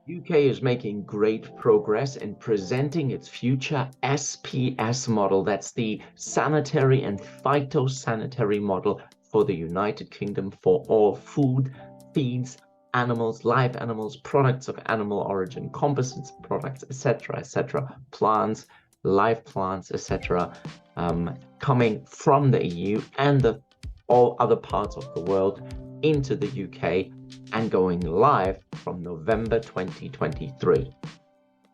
UK is making great progress in presenting its future SPS model. That's the sanitary and phytosanitary model for the United Kingdom for all food, feeds, animals, live animals, products of animal origin, composites products, etc., plants, live plants, etc., coming from the EU and all other parts of the world into the UK and going live from November 2023.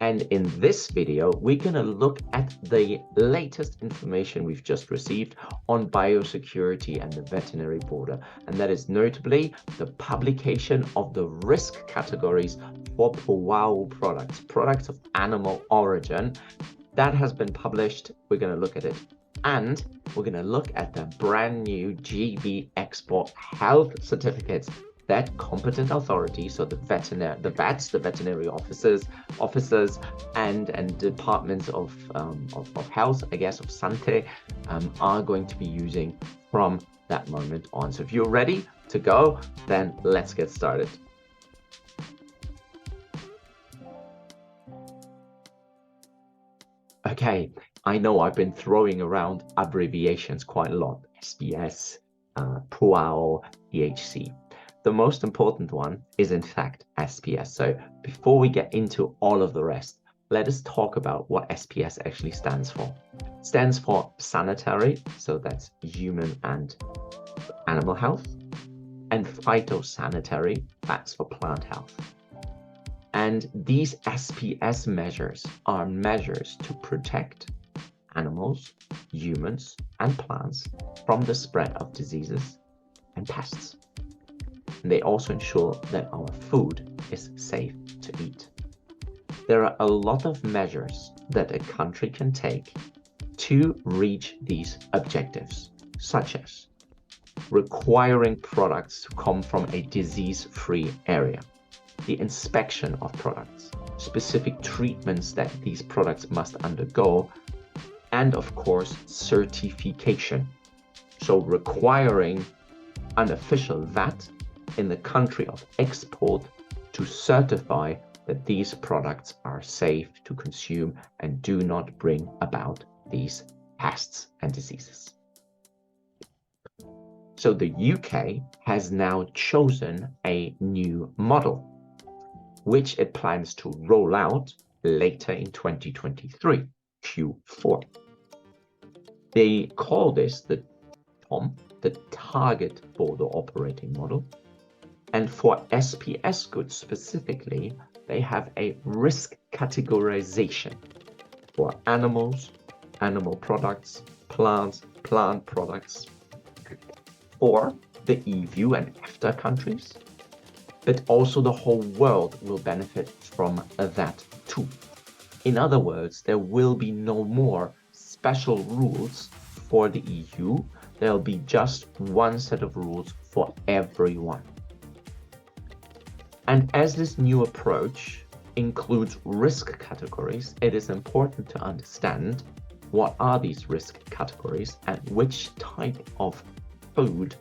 And in this video, we're going to look at the latest information we've just received on biosecurity and the veterinary border. And that is notably the publication of the risk categories for POAO products, products of animal origin. That has been published. We're going to look at it. And we're going to look at the brand new GB export health certificates that competent authorities, so the vets, the veterinary officers, and departments of health, I guess, of Sante, are going to be using from that moment on. So if you're ready to go, then let's get started. Okay, I know I've been throwing around abbreviations quite a lot: SPS, POAO, EHC. The most important one is in fact SPS. So before we get into all of the rest, let us talk about what SPS actually stands for. It stands for sanitary, so that's human and animal health, and phytosanitary, that's for plant health. And these SPS measures are measures to protect animals, humans, and plants from the spread of diseases and pests. And they also ensure that our food is safe to eat. There are a lot of measures that a country can take to reach these objectives, such as requiring products to come from a disease-free area, the inspection of products, specific treatments that these products must undergo, and of course, certification. So requiring an official VAT in the country of export to certify that these products are safe to consume and do not bring about these pests and diseases. So the UK has now chosen a new model, which it plans to roll out later in 2023, Q4. They call this the TOM, the Target Border Operating Model. And for SPS goods specifically, they have a risk categorization for animals, animal products, plants, plant products, for the EU and EFTA countries, but also the whole world will benefit from that too. In other words, there will be no more special rules for the EU. There'll be just one set of rules for everyone. And as this new approach includes risk categories, it is important to understand what are these risk categories and which type of food,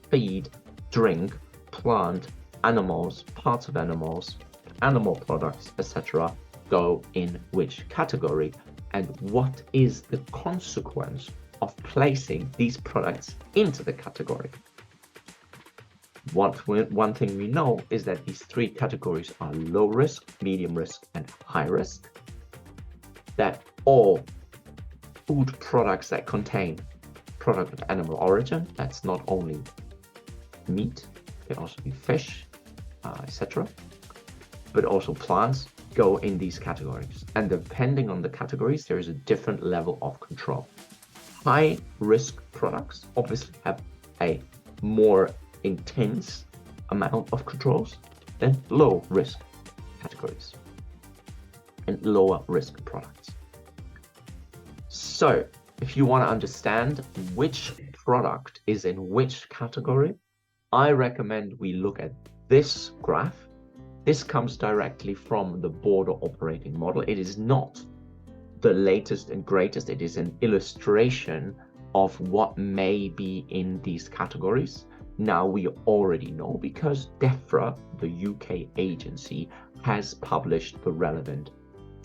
feed, drink, plant, animals, parts of animals, animal products, etc. go in which category, and what is the consequence of placing these products into the category. One thing we know is that these three categories are low risk, medium risk, and high risk. That all food products that contain product of animal origin, that's not only meat, it can also be fish, etc., but also plants, go in these categories. And depending on the categories, there is a different level of control. High risk products obviously have a more intense amount of controls than low risk categories and lower risk products. So if you want to understand which product is in which category, I recommend we look at this graph. This comes directly from the border operating model. It is not the latest and greatest. It is an illustration of what may be in these categories. now we already know because DEFRA, the UK agency, has published the relevant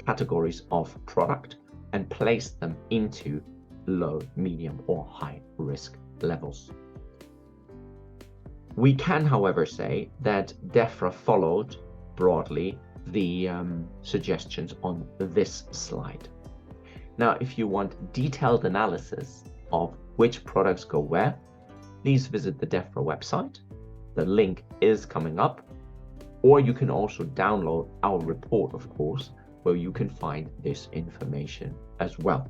categories of product and placed them into low, medium, or high risk levels. We can, however, say that DEFRA followed broadly the suggestions on this slide. Now, if you want detailed analysis of which products go where, please visit the DEFRA website. The link is coming up, or you can also download our report, of course, where you can find this information as well.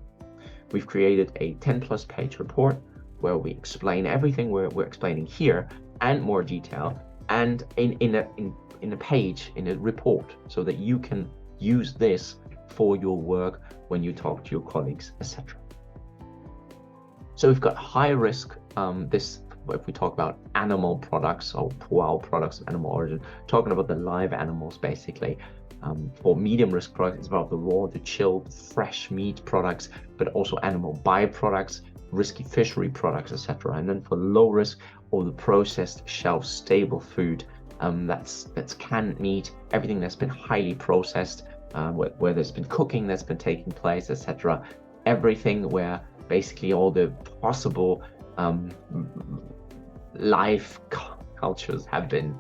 We've created a 10+ page report where we explain everything we're explaining here and more detail, and in a page, in a report, so that you can use this for your work when you talk to your colleagues, etc. So we've got high risk, if we talk about animal products or POAO products of animal origin, talking about the live animals basically. For medium risk products, it's about the raw, the chilled, fresh meat products, but also animal byproducts, risky fishery products, etc. And then for low risk, all the processed, shelf stable food, that's canned meat, everything that's been highly processed, where there's been cooking that's been taking place, etc. Everything where basically all the possible live cultures have been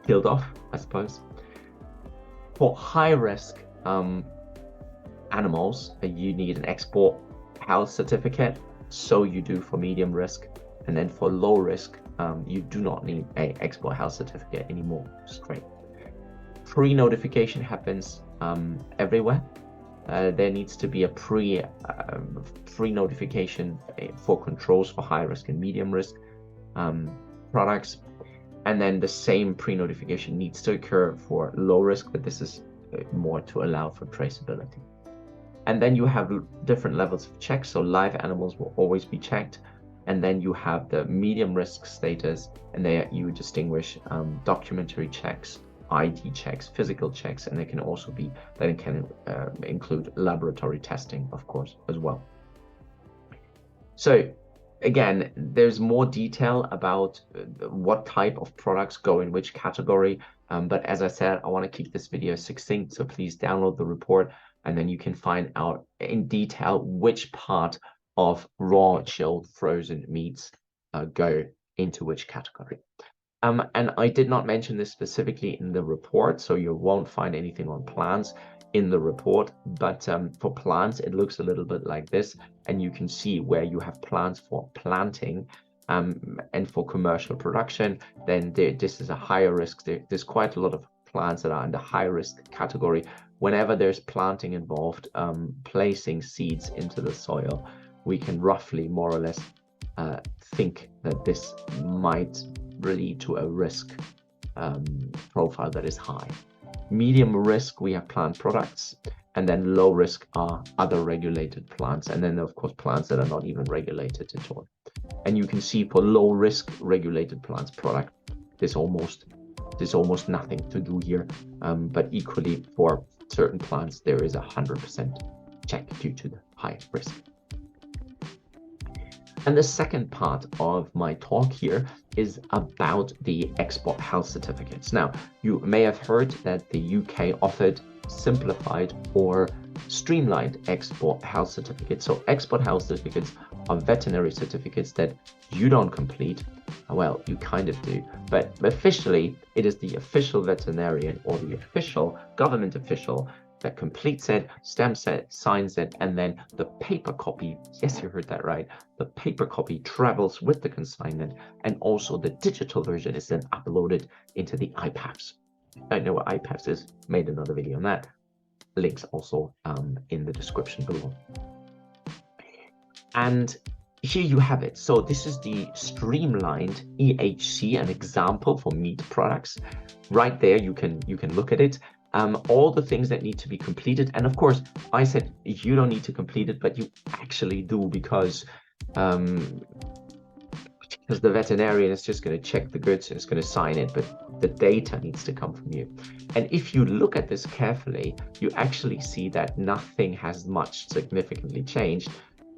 killed off, I suppose. For high risk animals, you need an export health certificate, so you do for medium risk. And then for low risk, you do not need an export health certificate anymore, which is great. Pre-notification happens everywhere. There needs to be a pre-notification for controls for high risk and medium risk products. And then the same pre-notification needs to occur for low risk, but this is more to allow for traceability. And then you have different levels of checks. So live animals will always be checked. And then you have the medium risk status, and there you distinguish documentary checks, ID checks, physical checks, and they can also be, that can include laboratory testing, of course, as well. So again, there's more detail about what type of products go in which category. But as I said, I want to keep this video succinct. So please download the report, and then you can find out in detail which part of raw, chilled, frozen meats go into which category. And I did not mention this specifically in the report, so you won't find anything on plants in the report, but for plants it looks a little bit like this, and you can see where you have plants for planting and for commercial production. Then this is a higher risk. There's quite a lot of plants that are in the high risk category. Whenever there's planting involved, placing seeds into the soil, we can roughly more or less think that this might lead to a risk profile that is high. Medium risk, we have plant products, and then low risk are other regulated plants, and then of course plants that are not even regulated at all. And you can see for low risk regulated plants product, there's almost nothing to do here, but equally for certain plants there is 100% check due to the high risk. And the second part of my talk here is about the export health certificates. Now, you may have heard that the UK offered simplified or streamlined export health certificates. So export health certificates are veterinary certificates that you don't complete. Well, you kind of do, but officially it is the official veterinarian or the official government official that completes it, stamps it, signs it, and then the paper copy, yes, you heard that right, the paper copy travels with the consignment, and also the digital version is then uploaded into the IPAFs. I know what IPAFs is, made another video on that. Links also in the description below. And here you have it. So this is the streamlined EHC, an example for meat products. Right there, you can look at it. All the things that need to be completed, and of course I said you don't need to complete it, but you actually do, because the veterinarian is just going to check the goods and is going to sign it, but the data needs to come from you. And if you look at this carefully, you actually see that nothing has much significantly changed.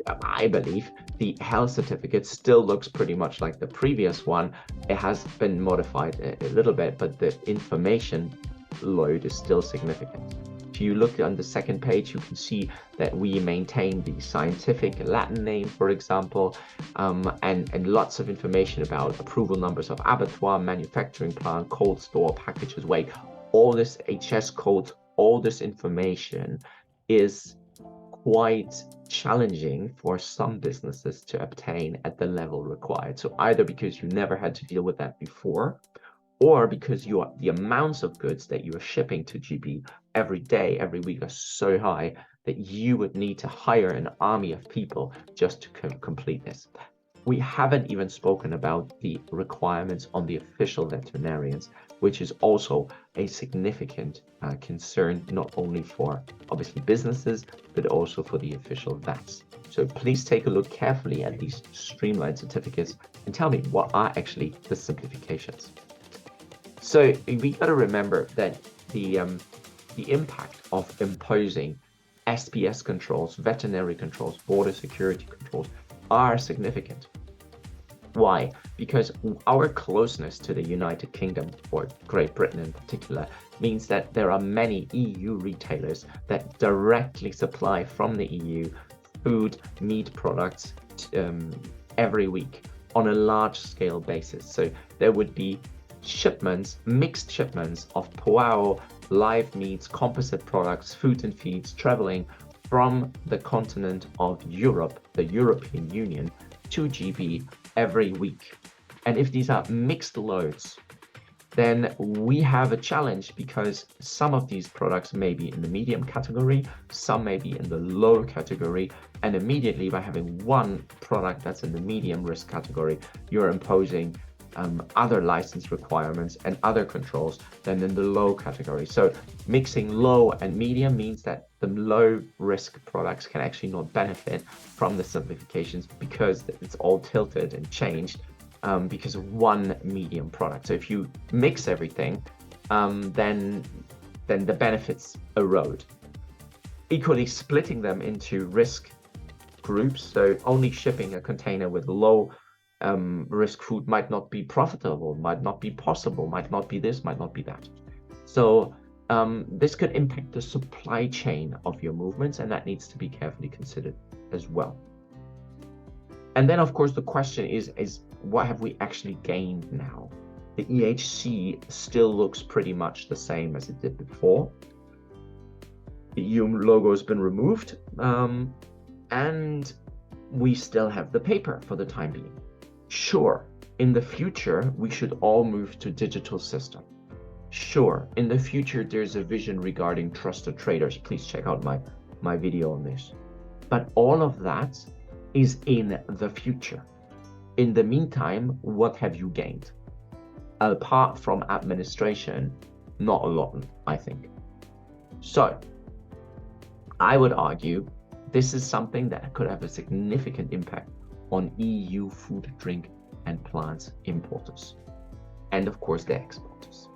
I believe the health certificate still looks pretty much like the previous one. It has been modified a little bit, but the information load is still significant. If you look on the second page, you can see that we maintain the scientific Latin name, for example, and lots of information about approval numbers of abattoir, manufacturing plant, cold store, packages, weight. All this HS codes, all this information is quite challenging for some businesses to obtain at the level required. So either because you never had to deal with that before, or because the amounts of goods that you are shipping to GB every day, every week are so high that you would need to hire an army of people just to complete this. We haven't even spoken about the requirements on the official veterinarians, which is also a significant concern, not only for obviously businesses, but also for the official vets. So please take a look carefully at these streamlined certificates and tell me what are actually the simplifications. So we got to remember that the impact of imposing SPS controls, veterinary controls, border security controls are significant. Why? Because our closeness to the United Kingdom, or Great Britain in particular, means that there are many EU retailers that directly supply from the EU food, meat products every week on a large scale basis. So there would be shipments, mixed shipments of POAO, live meats, composite products, food and feeds traveling from the continent of Europe, the European Union, to GB every week. And if these are mixed loads, then we have a challenge because some of these products may be in the medium category, some may be in the low category, and immediately by having one product that's in the medium risk category, you're imposing other license requirements and other controls than in the low category. So mixing low and medium means that the low risk products can actually not benefit from the simplifications because it's all tilted and changed because of one medium product. So if you mix everything, then the benefits erode. Equally, splitting them into risk groups, so only shipping a container with low risk food might not be profitable, might not be possible, might not be this, might not be that. So this could impact the supply chain of your movements, and that needs to be carefully considered as well. And then, of course, the question is what have we actually gained now? The EHC still looks pretty much the same as it did before. The EU logo has been removed, and we still have the paper for the time being. Sure, in the future, we should all move to digital system. Sure, in the future, there's a vision regarding trusted traders. Please check out my video on this. But all of that is in the future. In the meantime, what have you gained? Apart from administration, not a lot, I think. So, I would argue this is something that could have a significant impact on EU food, drink, and plants importers, and of course the exporters.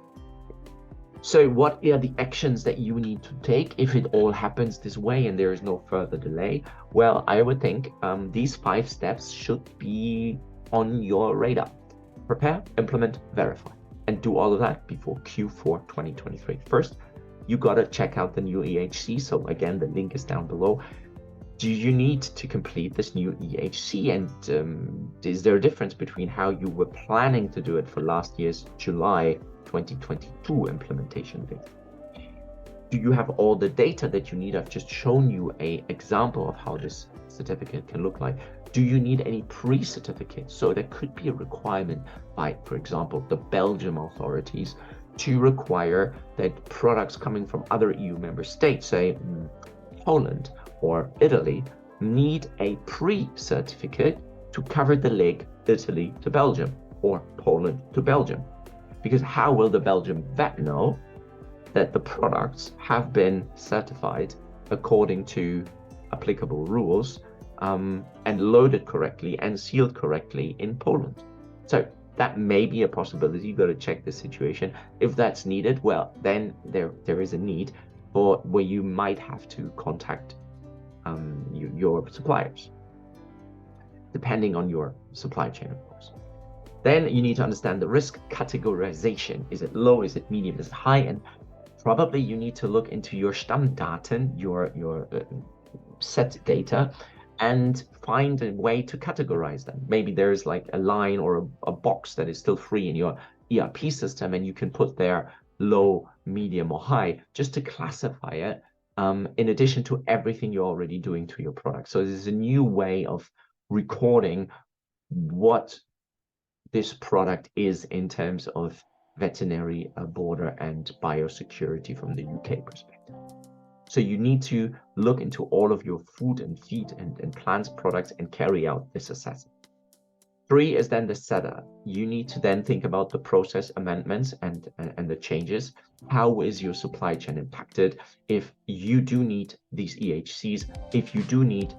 So what are the actions that you need to take if it all happens this way and there is no further delay? Well, I would think these 5 steps should be on your radar. Prepare, implement, verify, and do all of that before Q4 2023. First, you gotta check out the new EHC. So again, the link is down below. Do you need to complete this new EHC? And is there a difference between how you were planning to do it for last year's July 2022 implementation date? Do you have all the data that you need? I've just shown you an example of how this certificate can look like. Do you need any pre-certificates? So there could be a requirement by, for example, the Belgian authorities to require that products coming from other EU member states, say Poland or Italy, need a pre-certificate to cover the leg Italy to Belgium or Poland to Belgium. Because how will the Belgian vet know that the products have been certified according to applicable rules and loaded correctly and sealed correctly in Poland? So that may be a possibility. You've got to check the situation. If that's needed, well, then there is a need for where you might have to contact your suppliers. depending on your supply chain, of course. Then you need to understand the risk categorization. Is it low? Is it medium? Is it high? And probably you need to look into your Stammdaten, your set data, and find a way to categorize them. Maybe there's like a line or a box that is still free in your ERP system, and you can put there low, medium, or high just to classify it, in addition to everything you're already doing to your product. So this is a new way of recording what this product is in terms of veterinary, border, and biosecurity from the UK perspective. So you need to look into all of your food and feed and plants products and carry out this assessment. 3 is then the setup. You need to then think about the process amendments and the changes. How is your supply chain impacted? If you do need these EHCs, if you need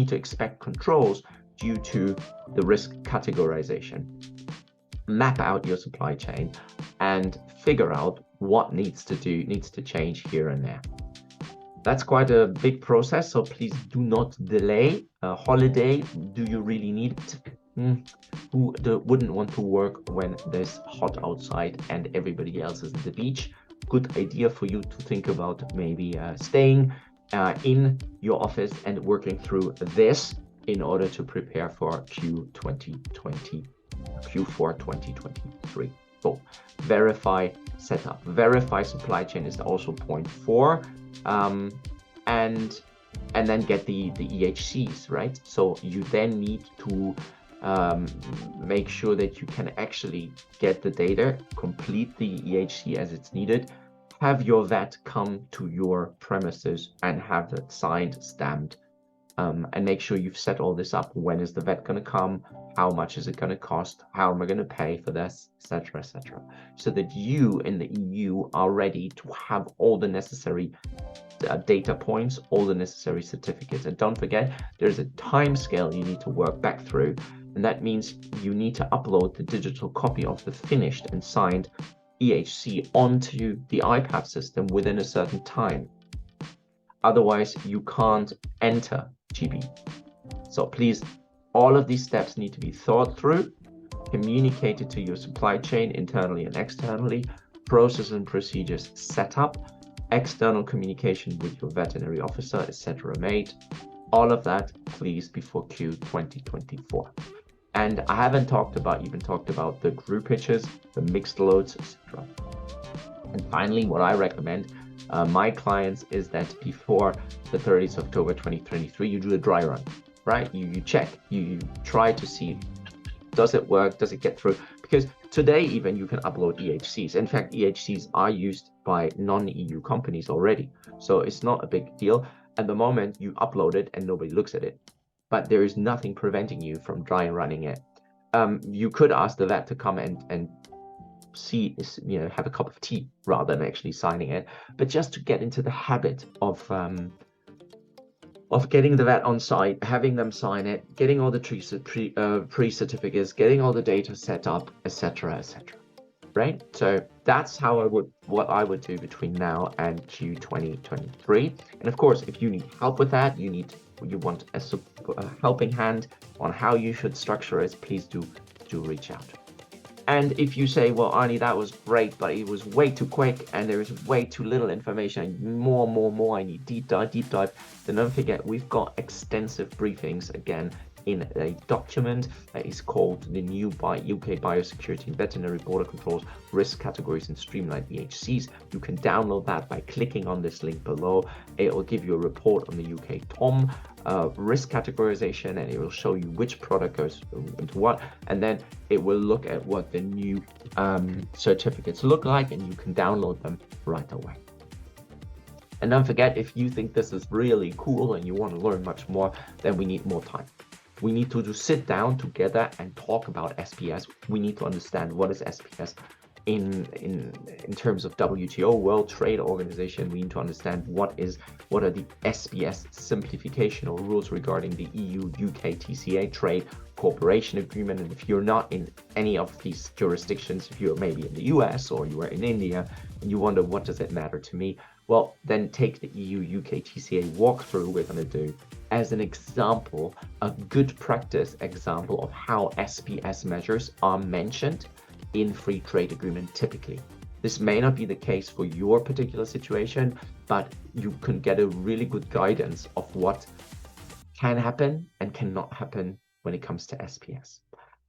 to expect controls due to the risk categorization, map out your supply chain and figure out what needs to change here and there. That's quite a big process, so please do not delay. Holiday, do you really need it? Who wouldn't want to work when there's hot outside and everybody else is at the beach? Good idea for you to think about maybe staying in your office and working through this in order to prepare for Q4 2023. So verify setup. Verify supply chain is also point 4. And then get the EHCs, right? So you then need to make sure that you can actually get the data, complete the EHC as it's needed, have your vet come to your premises and have it signed, stamped, and make sure you've set all this up. When is the vet going to come? How much is it going to cost? How am I going to pay for this, etc., etc., so that you in the EU are ready to have all the necessary data points, all the necessary certificates. And don't forget, there's a time scale you need to work back through, and that means you need to upload the digital copy of the finished and signed EHC onto the iPad system within a certain time. Otherwise, you can't enter GB. So please, all of these steps need to be thought through, communicated to your supply chain internally and externally, process and procedures set up, external communication with your veterinary officer, etc. made. All of that, please, before Q 2024. And I haven't even talked about the group pitches, the mixed loads, etc. And finally, what I recommend my clients is that before the 30th of October 2023, you do a dry run, right? You check, you try to see, does it work? Does it get through? Because today, even you can upload EHCs. In fact, EHCs are used by non-EU companies already. So it's not a big deal. At the moment, you upload it and nobody looks at it. But there is nothing preventing you from dry running it. You could ask the vet to come and see, have a cup of tea rather than actually signing it. But just to get into the habit of getting the vet on site, having them sign it, getting all the pre-certificates, getting all the data set up, etc., etc. Right? So that's what I would do between now and Q 2023. And of course, if you need help with that, you want a helping hand on how you should structure it, please do reach out. And if you say, well, Arnie, that was great, but it was way too quick and there is way too little information, I need more, I need deep dive, then don't forget, we've got extensive briefings again in a document that is called the new UK Biosecurity and Veterinary Border Controls Risk Categories and Streamlined EHCs. You can download that by clicking on this link below. It will give you a report on the UK TOM risk categorization, and it will show you which product goes into what, and then it will look at what the new certificates look like, and you can download them right away. And don't forget, if you think this is really cool and you want to learn much more, then we need more time. We need to sit down together and talk about SPS. We need to understand what is SPS, in terms of WTO, World Trade Organization, we need to understand what are the SPS simplification or rules regarding the EU-UK TCA trade cooperation agreement. And if you're not in any of these jurisdictions, if you're maybe in the US or you are in India and you wonder what does it matter to me, well, then take the EU-UK TCA walkthrough we're going to do as an example, a good practice example of how SPS measures are mentioned in free trade agreement typically. This may not be the case for your particular situation, but you can get a really good guidance of what can happen and cannot happen when it comes to SPS.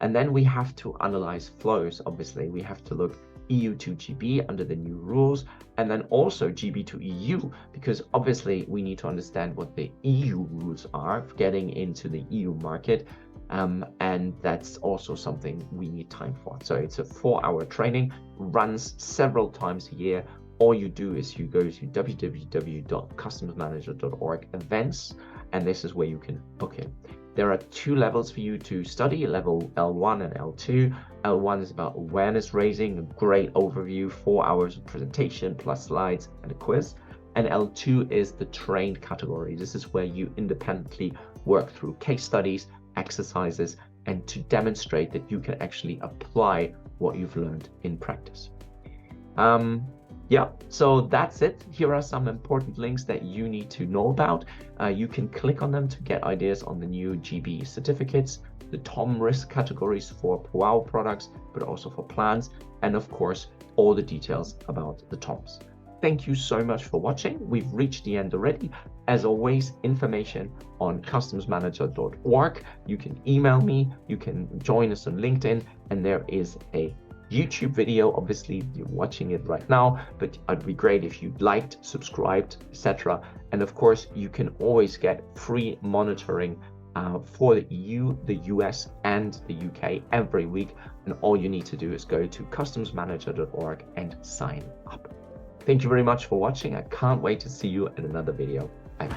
And then we have to analyze flows. Obviously, we have to look EU to GB under the new rules, and then also GB to EU, because obviously we need to understand what the EU rules are for getting into the EU market. And that's also something we need time for. So it's a 4-hour training, runs several times a year. All you do is you go to www.customsmanager.org events, and this is where you can book it. There are 2 levels for you to study, level L1 and L2. L1 is about awareness raising, a great overview, 4 hours of presentation plus slides and a quiz. And L2 is the trained category. This is where you independently work through case studies, exercises, and to demonstrate that you can actually apply what you've learned in practice. Yeah, so that's it. Here are some important links that you need to know about. You can click on them to get ideas on the new GB certificates, the TOM risk categories for POAO products, but also for plants, and of course, all the details about the TOMs. Thank you so much for watching. We've reached the end already. As always, information on customsmanager.org. You can email me, you can join us on LinkedIn, and there is a YouTube video. Obviously, you're watching it right now, but it'd be great if you liked, subscribed, etc. And of course, you can always get free monitoring for the EU, the US, and the UK every week. And all you need to do is go to customsmanager.org and sign up. Thank you very much for watching. I can't wait to see you in another video. Bye.